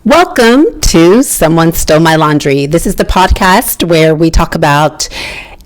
Welcome to Someone Stole My Laundry. This is the podcast where we talk about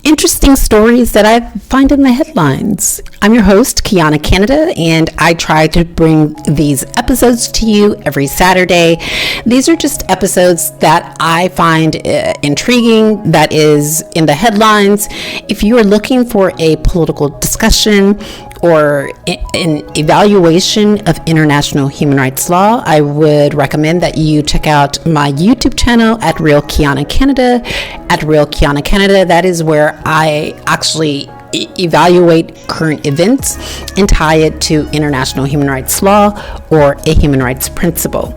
interesting stories that I find in the headlines. I'm your host, Kiana Canada, and I try to bring these episodes to you every Saturday. These are just episodes that I find intriguing, that is in the headlines. If you are looking for a political discussion or an evaluation of international human rights law, I would recommend that you check out my YouTube channel at Real Kiana Canada. At Real Kiana Canada, that is where I actually evaluate current events and tie it to international human rights law or a human rights principle.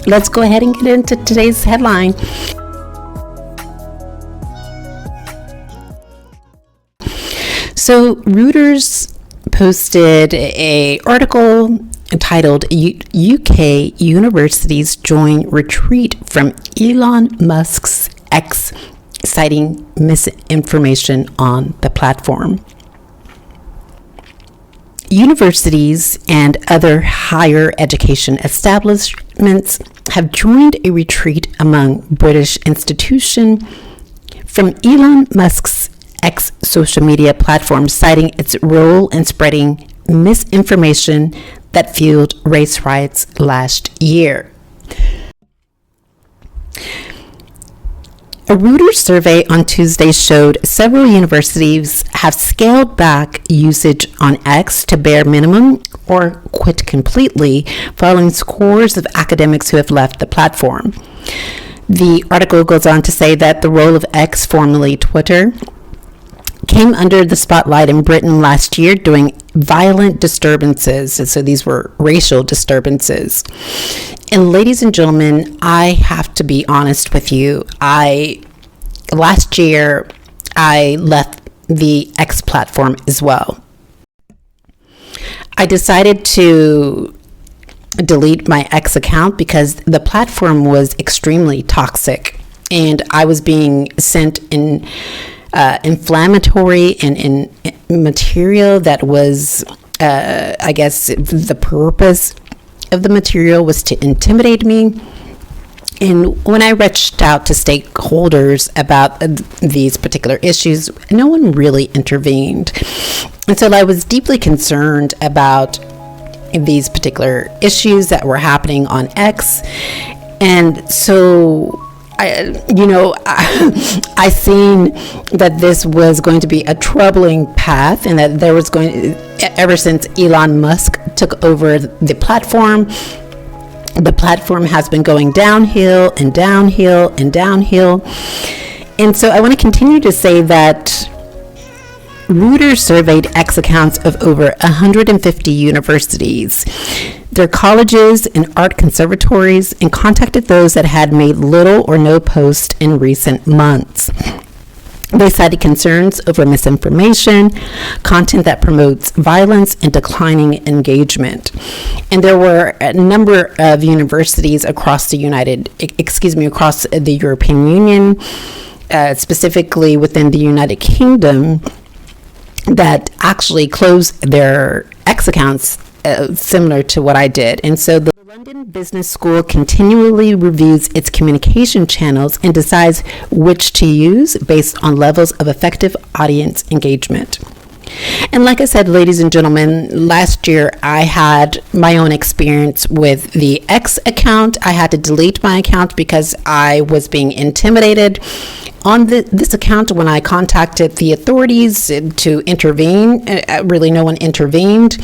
Let's go ahead and get into today's headline. So Reuters posted an article entitled UK Universities Join Retreat from Elon Musk's X, citing misinformation on the platform. Universities and other higher education establishments have joined a retreat among British institutions from Elon Musk's X social media platform, citing its role in spreading misinformation that fueled race riots last year. A Reuters survey on Tuesday showed several universities have scaled back usage on X to bare minimum or quit completely, following scores of academics who have left the platform. The article goes on to say that the role of X, formerly Twitter, came under the spotlight in Britain last year during violent disturbances. And so these were racial disturbances. And ladies and gentlemen, I have to be honest with you. Last year, I left the X platform as well. I decided to delete my X account because the platform was extremely toxic and I was being sent in inflammatory and in material that was, I guess the purpose of the material was to intimidate me. And when I reached out to stakeholders about these particular issues, no one really intervened. And so I was deeply concerned about these particular issues that were happening on X. And so I seen that this was going to be a troubling path, and that there was ever since Elon Musk took over the platform has been going downhill and downhill and downhill. And so I want to continue to say that Reuters surveyed X accounts of over 150 universities, their colleges and art conservatories, and contacted those that had made little or no post in recent months. They cited concerns over misinformation, content that promotes violence, and declining engagement. And there were a number of universities across the European Union, specifically within the United Kingdom, that actually closed their X accounts similar to what I did. And so the London Business School continually reviews its communication channels and decides which to use based on levels of effective audience engagement. And like I said, ladies and gentlemen, last year I had my own experience with the X account. I had to delete my account because I was being intimidated on this account. When I contacted the authorities to intervene, really no one intervened.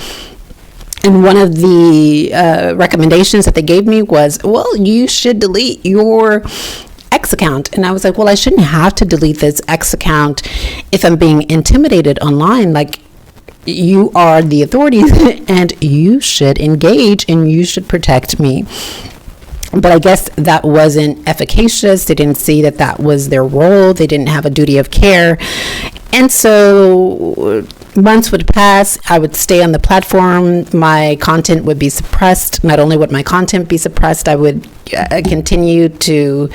And one of the recommendations that they gave me was, well, you should delete your X account. And I was like, well, I shouldn't have to delete this X account if I'm being intimidated online. Like, you are the authorities and you should engage and you should protect me. But I guess that wasn't efficacious. They didn't see that that was their role. They didn't have a duty of care. And so months would pass. I would stay on the platform. My content would be suppressed. Not only would my content be suppressed, I would continue to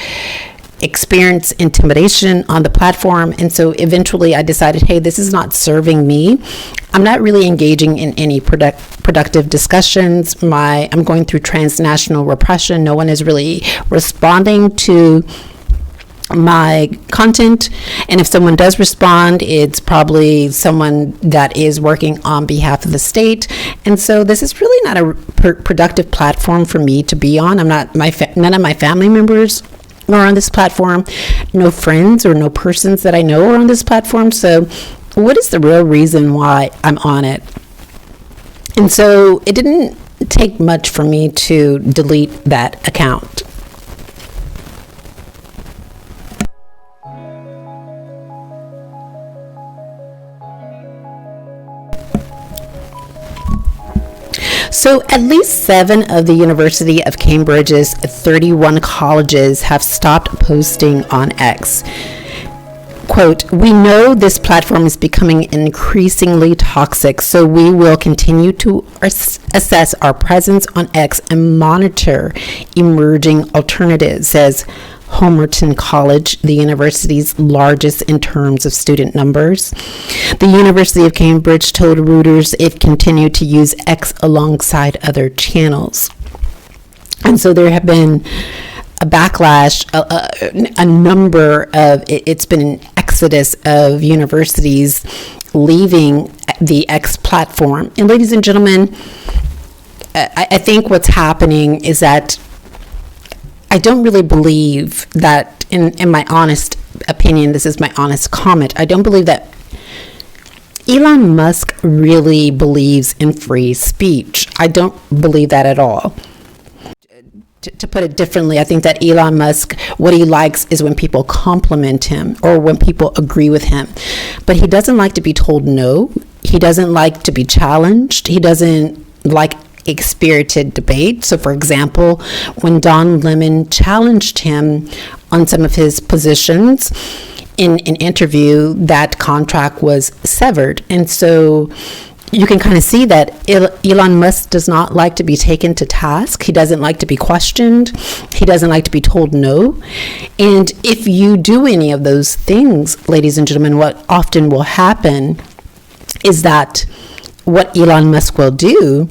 experience intimidation on the platform. And so eventually I decided, hey, this is not serving me. I'm not really engaging in any productive discussions. I'm going through transnational repression. No one is really responding to my content, and if someone does respond, it's probably someone that is working on behalf of the state. And so this is really not a productive platform for me to be on. None of my family members are on this platform. No friends or no persons that I know are on this platform. So what is the real reason why I'm on it? And so it didn't take much for me to delete that account. So at least 7 of the University of Cambridge's 31 colleges have stopped posting on X. Quote, "We know this platform is becoming increasingly toxic, so we will continue to assess our presence on X and monitor emerging alternatives," says Homerton College, the university's largest in terms of student numbers. The University of Cambridge told Reuters it continued to use X alongside other channels. And so there have been a backlash, it's been an exodus of universities leaving the X platform. And ladies and gentlemen, I think what's happening is that I don't really believe that, in my honest opinion, this is my honest comment, I don't believe that Elon Musk really believes in free speech. I don't believe that at all. To put it differently, I think that Elon Musk, what he likes is when people compliment him or when people agree with him. But he doesn't like to be told no. He doesn't like to be challenged. He doesn't like a spirited debate. So, for example, when Don Lemon challenged him on some of his positions in an interview, that contract was severed. And so you can kind of see that Elon Musk does not like to be taken to task. He doesn't like to be questioned. He doesn't like to be told no. And if you do any of those things, ladies and gentlemen, what often will happen is that what Elon Musk will do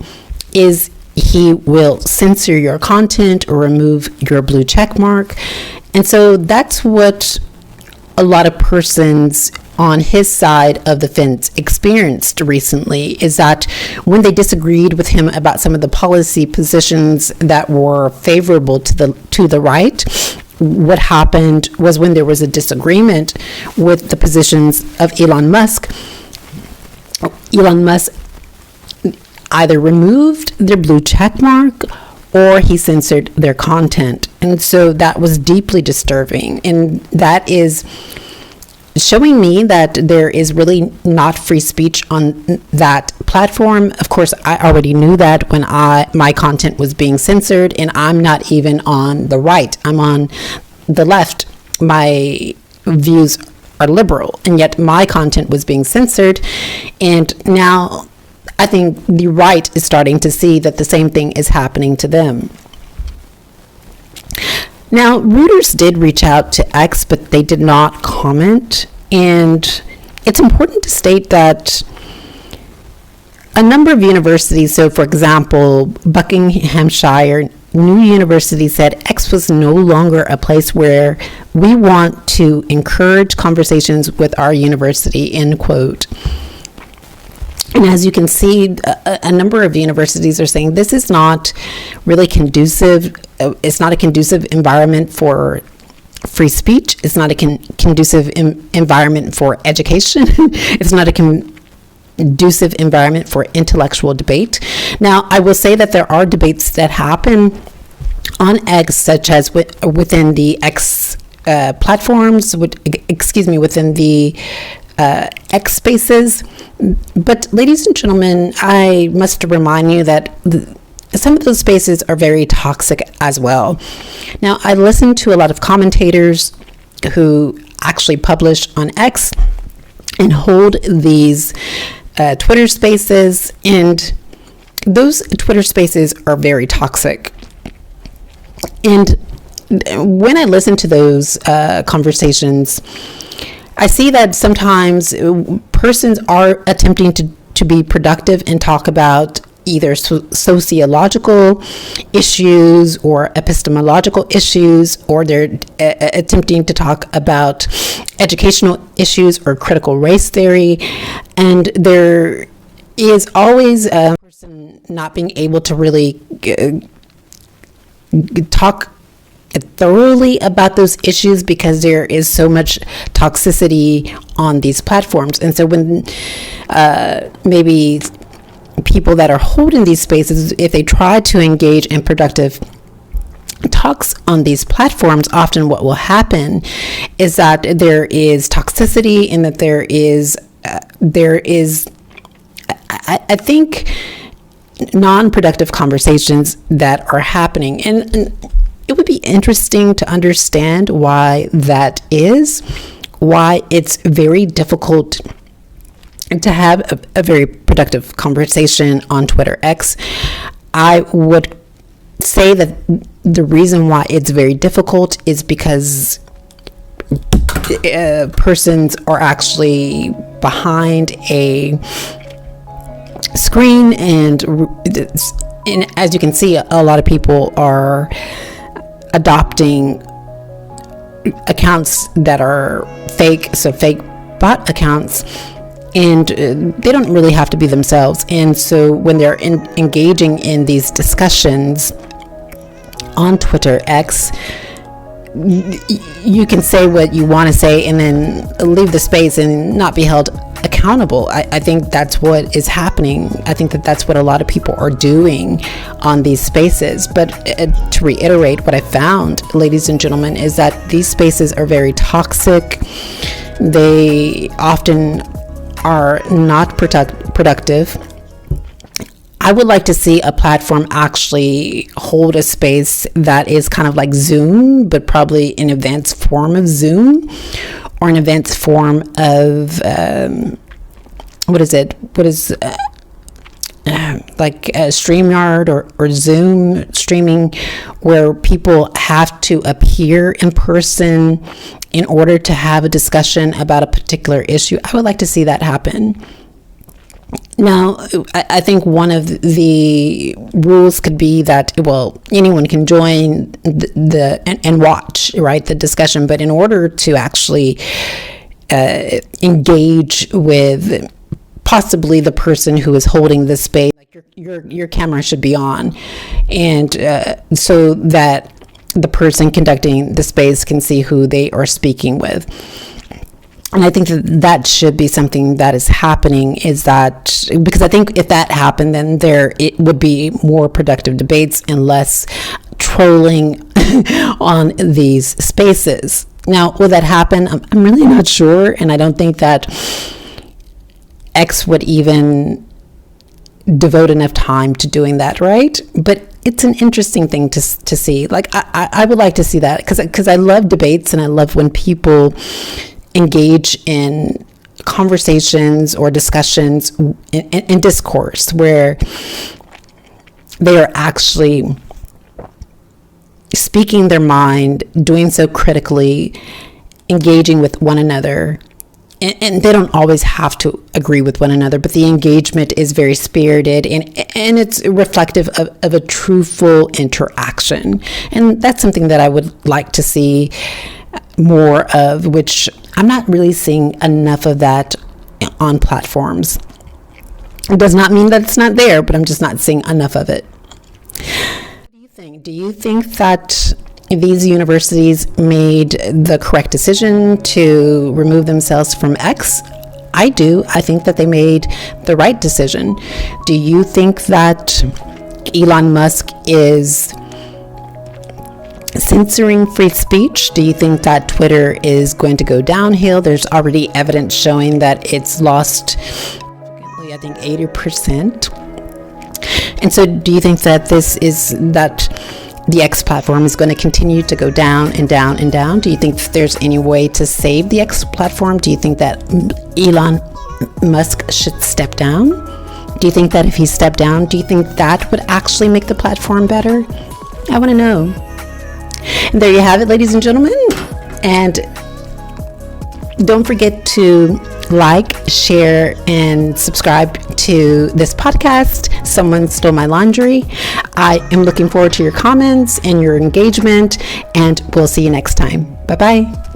is he will censor your content or remove your blue check mark. And so that's what a lot of persons on his side of the fence experienced recently, is that when they disagreed with him about some of the policy positions that were favorable to the right, what happened was when there was a disagreement with the positions of Elon Musk either removed their blue check mark or he censored their content. And so that was deeply disturbing. And that is showing me that there is really not free speech on that platform. Of course, I already knew that when my content was being censored, and I'm not even on the right. I'm on the left. My views are liberal, and yet my content was being censored. And now I think the right is starting to see that the same thing is happening to them. Now, Reuters did reach out to X, but they did not comment. And it's important to state that a number of universities, so for example, Buckinghamshire New University said X was no longer a place where we want to encourage conversations with our university, end quote. And as you can see, a number of universities are saying this is not really conducive. It's not a conducive environment for free speech. It's not a conducive environment for education. It's not a conducive environment for intellectual debate. Now, I will say that there are debates that happen on X, such as within the X platforms, within the X spaces. But ladies and gentlemen, I must remind you that some of those spaces are very toxic as well. Now, I listen to a lot of commentators who actually publish on X and hold these Twitter spaces, and those Twitter spaces are very toxic. And when I listen to those conversations, I see that sometimes persons are attempting to be productive and talk about either sociological issues or epistemological issues, or they're attempting to talk about educational issues or critical race theory. And there is always a person not being able to really talk thoroughly about those issues because there is so much toxicity on these platforms. And so when maybe people that are holding these spaces, if they try to engage in productive talks on these platforms, often what will happen is that there is toxicity and that there is I think non-productive conversations that are happening. And it would be interesting to understand why that is, why it's very difficult to have a very productive conversation on Twitter X. I would say that the reason why it's very difficult is because persons are actually behind a screen, and as you can see, a lot of people are adopting accounts that are fake, so fake bot accounts, and they don't really have to be themselves. And so when they're engaging in these discussions on Twitter X, you can say what you want to say and then leave the space and not be held accountable. I think that's what is happening. I think that that's what a lot of people are doing on these spaces. But to reiterate, what I found, ladies and gentlemen, is that these spaces are very toxic. They often are not productive. I would like to see a platform actually hold a space that is kind of like Zoom, but probably an advanced form of Zoom, or an advanced form of like StreamYard or Zoom streaming, where people have to appear in person in order to have a discussion about a particular issue. I would like to see that happen. Now, I think one of the rules could be that, well, anyone can join and watch, right, the discussion. But in order to actually engage with possibly the person who is holding the space, like your camera should be on, and so that the person conducting the space can see who they are speaking with. And I think that should be something that is happening, is that, because I think if that happened, then it would be more productive debates and less trolling on these spaces. Now, will that happen? I'm really not sure, and I don't think that X would even devote enough time to doing that, right? But it's an interesting thing to see. Like, I would like to see that, because I love debates, and I love when people engage in conversations or discussions in discourse where they are actually speaking their mind, doing so critically, engaging with one another. And they don't always have to agree with one another, but the engagement is very spirited, and it's reflective of a truthful interaction. And that's something that I would like to see more of, which I'm not really seeing enough of that on platforms. It does not mean that it's not there, but I'm just not seeing enough of it. What do you think? Do you think that these universities made the correct decision to remove themselves from X? I do. I think that they made the right decision. Do you think that Elon Musk is censoring free speech? Do you think that Twitter is going to go downhill? There's already evidence showing that it's lost, I think, 80%. And so do you think that the X platform is going to continue to go down and down and down? Do you think there's any way to save the X platform? Do you think that Elon Musk should step down? Do you think that if he stepped down, do you think that would actually make the platform better? I want to know. there you have it, ladies and gentlemen. And don't forget to like, share, and subscribe to this podcast, Someone Stole My Laundry. I am looking forward to your comments and your engagement, and we'll see you next time. Bye-bye.